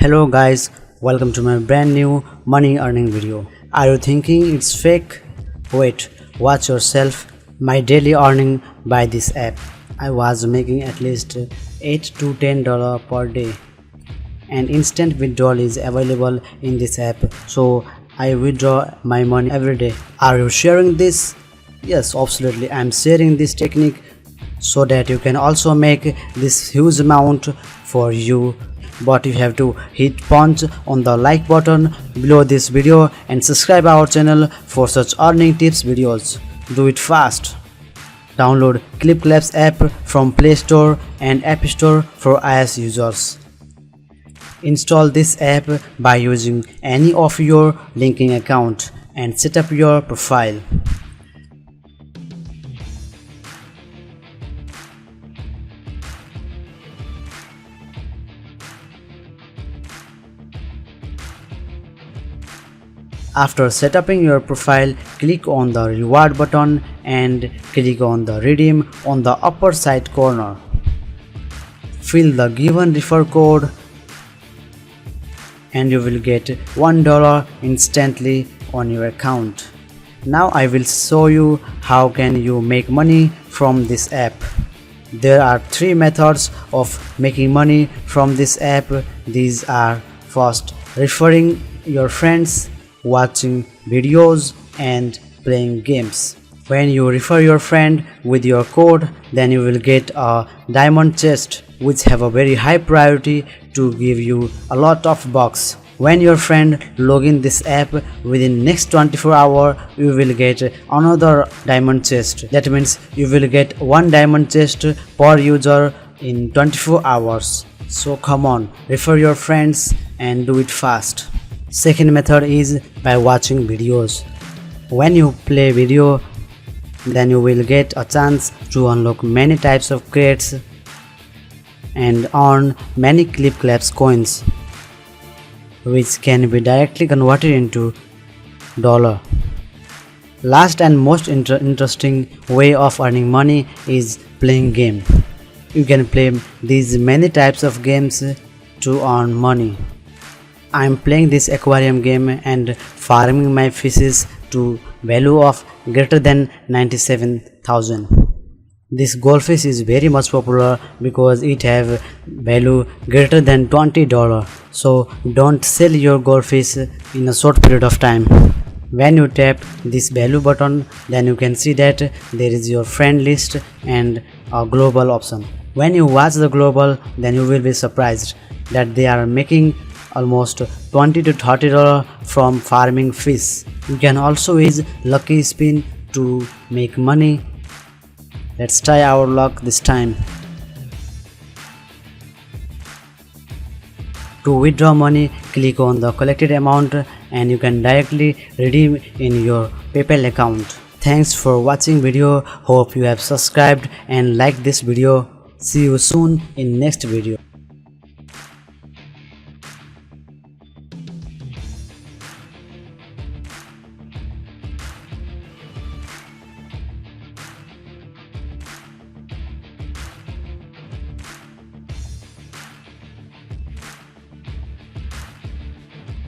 Hello guys, welcome to my brand new money earning video. Are you thinking it's fake? Wait, watch yourself. My daily earning by this app. I was making at least $8 to $10 per day, and instant withdrawal is available in this app, so I withdraw my money every day. Are you sharing this? Yes, absolutely. I'm sharing this technique so that you can also make this huge amount for you, but you have to hit punch on the like button below this video and subscribe our channel for such earning tips videos. Do it fast. Download ClipClaps app from Play Store and App Store for iOS users. Install this app by using any of your linking account and set up your profile. After setting your profile, click on the reward button and click on the redeem on the upper side corner. Fill the given referral code and you will get $1 instantly on your account. Now I will show you how can you make money from this app. There are three methods of making money from this app. These are: first, referring your friends, watching videos and playing games. When you refer your friend with your code, then you will get a diamond chest which have a very high priority to give you a lot of bucks. When your friend log in this app within next 24 hours, you will get another diamond chest. That means you will get one diamond chest per user in 24 hours. So come on, refer your friends and do it fast. Second method is by watching videos. When you play video, then you will get a chance to unlock many types of crates and earn many ClipClaps coins, which can be directly converted into dollar. Last and most interesting way of earning money is playing game. You can play these many types of games to earn money. I am playing this aquarium game and farming my fishes to value of greater than 97,000. This goldfish is very much popular because it have value greater than $20. So don't sell your goldfish in a short period of time. When you tap this value button, then you can see that there is your friend list and a global option. When you watch the global, then you will be surprised that they are making almost $20 to $30 from farming fish. You can also use lucky spin to make money. Let's try our luck this time. To withdraw money, click on the collected amount and you can directly redeem in your PayPal account. Thanks for watching video. Hope you have subscribed and liked this video. See you soon in next video.